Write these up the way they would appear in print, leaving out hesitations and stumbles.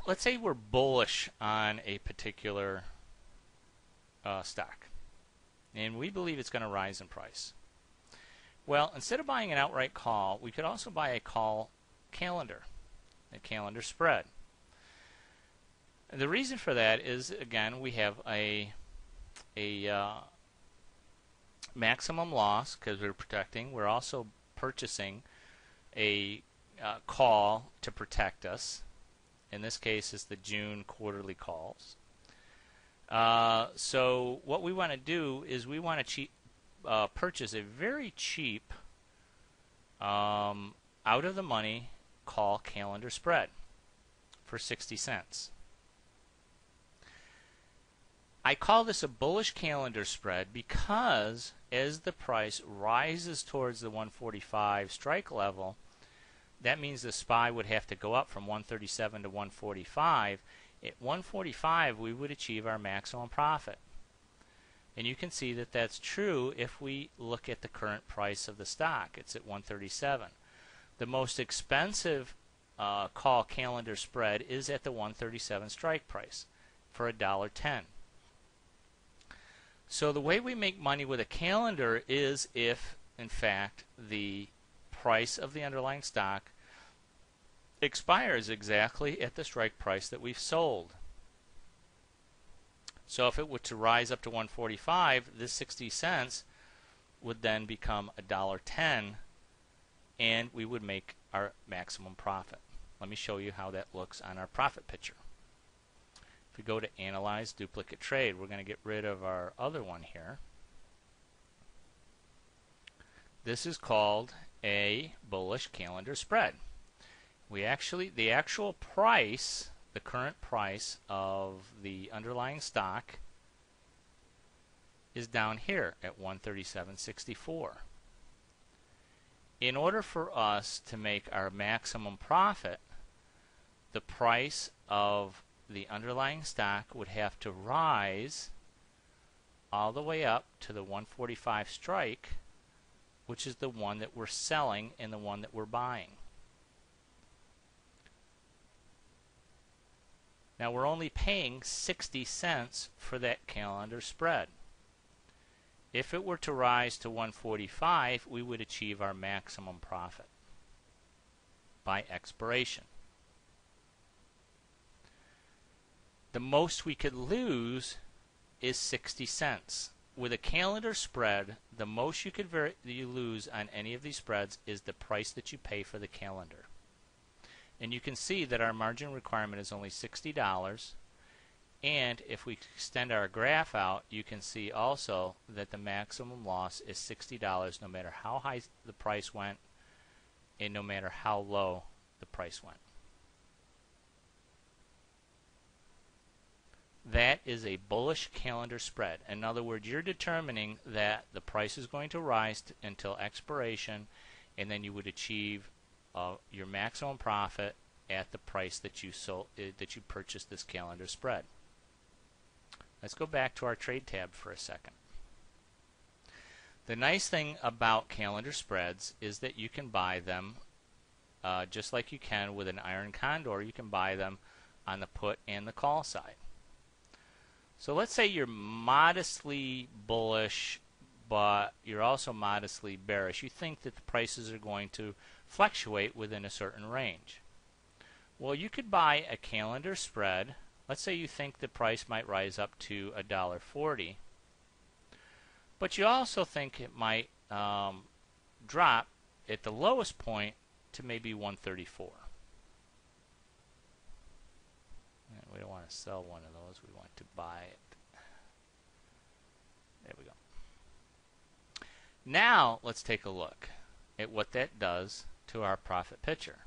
let's say we're bullish on a particular stock, and we believe it's going to rise in price. Well, instead of buying an outright call, we could also buy a call calendar, a calendar spread. And the reason for that is, again, we have a maximum loss because we're protecting. We're also purchasing a call to protect us. In this case, it's the June quarterly calls. So what we want to do is we want to purchase a very cheap, out-of-the-money call calendar spread for 60 cents. I call this a bullish calendar spread because as the price rises towards the 145 strike level, that means the SPY would have to go up from 137 to 145. At 145, we would achieve our maximum profit. And you can see that that's true if we look at the current price of the stock. It's at 137. The most expensive call calendar spread is at the 137 strike price for $1.10. So the way we make money with a calendar is if, in fact, the price of the underlying stock expires exactly at the strike price that we've sold. So if it were to rise up to 145, this 60 cents would then become $1.10, and we would make our maximum profit. Let me show you how that looks on our profit picture. If we go to Analyze Duplicate Trade, we're going to get rid of our other one here. This is called a bullish calendar spread. The actual price, the current price of the underlying stock is down here at 137.64. In order for us to make our maximum profit, the price of the underlying stock would have to rise all the way up to the 145 strike, which is the one that we're selling and the one that we're buying. Now we're only paying 60 cents for that calendar spread. If it were to rise to 145, we would achieve our maximum profit by expiration. The most we could lose is 60 cents. With a calendar spread, the most you could lose on any of these spreads is the price that you pay for the calendar. And you can see that our margin requirement is only $60. And if we extend our graph out, you can see also that the maximum loss is $60 no matter how high the price went and no matter how low the price went. That is a bullish calendar spread. In other words, you're determining that the price is going to rise until expiration, and then you would achieve your maximum profit at the price that you purchased this calendar spread. Let's go back to our trade tab for a second. The nice thing about calendar spreads is that you can buy them just like you can with an iron condor. You can buy them on the put and the call side. So let's say you're modestly bullish, but you're also modestly bearish. You think that the prices are going to fluctuate within a certain range. Well, you could buy a calendar spread. Let's say you think the price might rise up to $1.40, but you also think it might drop at the lowest point to maybe 134. And we don't want to sell one of those. We want to buy it. There we go. Now let's take a look at what that does to our profit picture.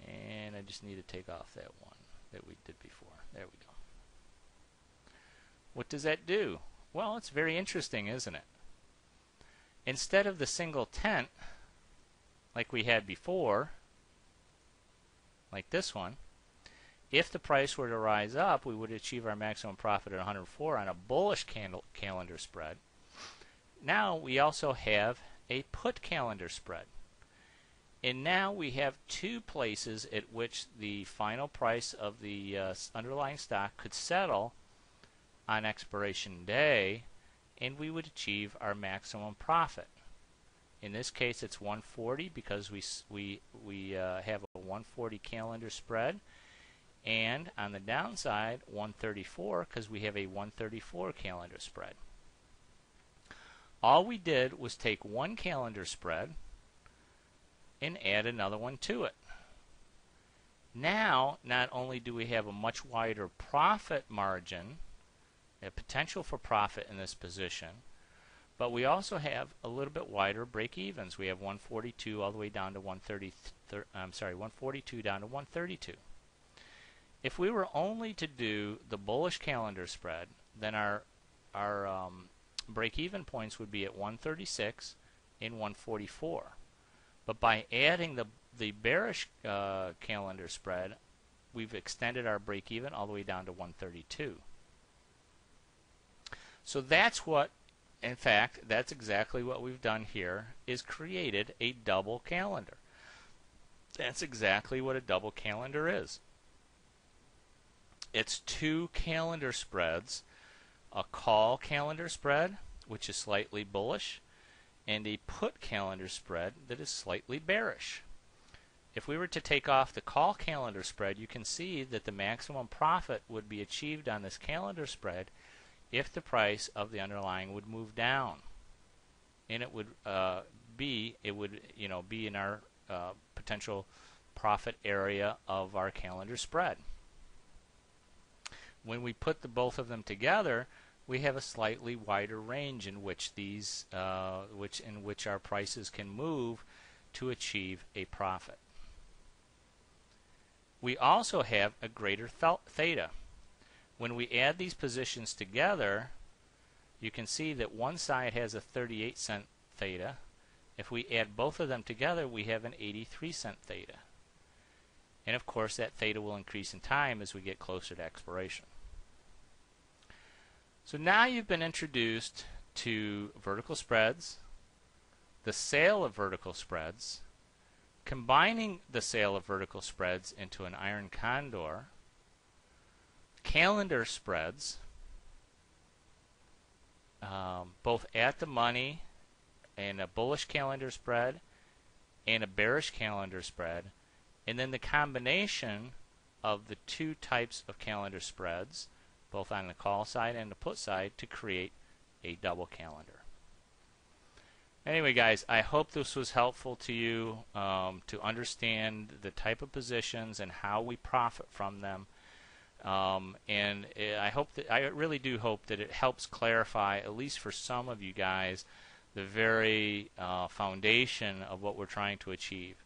And I just need to take off that one that we did before. There we go. What does that do? Well, it's very interesting, isn't it? Instead of the single tent like we had before, like this one, if the price were to rise up, we would achieve our maximum profit at 104 on a bullish calendar spread. Now we also have a put calendar spread. And now we have two places at which the final price of the underlying stock could settle on expiration day, and we would achieve our maximum profit. In this case, it's 140 because we have a 140 calendar spread, and on the downside, 134 because we have a 134 calendar spread. All we did was take one calendar spread and add another one to it. Now, not only do we have a much wider profit margin, a potential for profit in this position, but we also have a little bit wider break-evens. We have 142 all the way down to 142 down to 132. If we were only to do the bullish calendar spread, then our break-even points would be at 136 and 144. But by adding the bearish calendar spread, we've extended our break-even all the way down to 132. So that's what, in fact, that's exactly what we've done here, is created a double calendar. That's exactly what a double calendar is. It's two calendar spreads, a call calendar spread, which is slightly bullish, and a put calendar spread that is slightly bearish. If we were to take off the call calendar spread, you can see that the maximum profit would be achieved on this calendar spread if the price of the underlying would move down, and it would be in our potential profit area of our calendar spread. When we put both of them together, we have a slightly wider range in which these in which our prices can move to achieve a profit. We also have a greater theta. When we add these positions together, you can see that one side has a 38-cent theta. If we add both of them together, we have an 83-cent theta. And of course, that theta will increase in time as we get closer to expiration. So now you've been introduced to vertical spreads, the sale of vertical spreads, combining the sale of vertical spreads into an iron condor, calendar spreads, both at the money and a bullish calendar spread and a bearish calendar spread, and then the combination of the two types of calendar spreads, both on the call side and the put side, to create a double calendar. Anyway, guys, I hope this was helpful to you to understand the type of positions and how we profit from them. And I really do hope that it helps clarify, at least for some of you guys, the very foundation of what we're trying to achieve,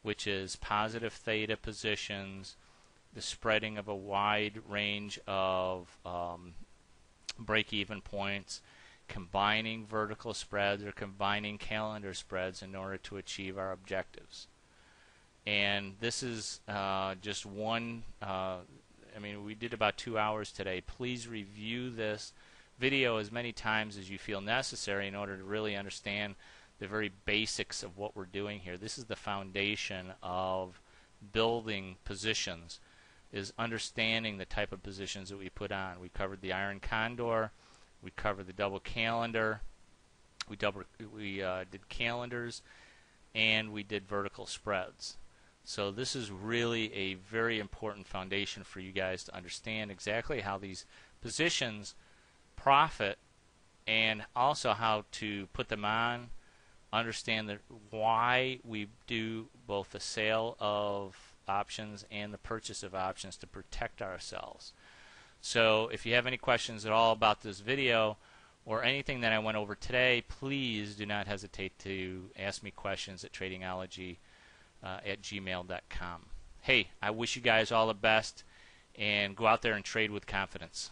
which is positive theta positions, the spreading of a wide range of break-even points, combining vertical spreads or combining calendar spreads in order to achieve our objectives. And this is just one, we did about 2 hours today. Please review this video as many times as you feel necessary in order to really understand the very basics of what we're doing here. This is the foundation of building positions, is understanding the type of positions that we put on. We covered the iron condor, we covered the double calendar, we did calendars, and we did vertical spreads. So this is really a very important foundation for you guys to understand exactly how these positions profit, and also how to put them on, understand why we do both the sale of options and the purchase of options to protect ourselves. So if you have any questions at all about this video or anything that I went over today, please do not hesitate to ask me questions at tradingology@gmail.com. Hey, I wish you guys all the best, and go out there and trade with confidence.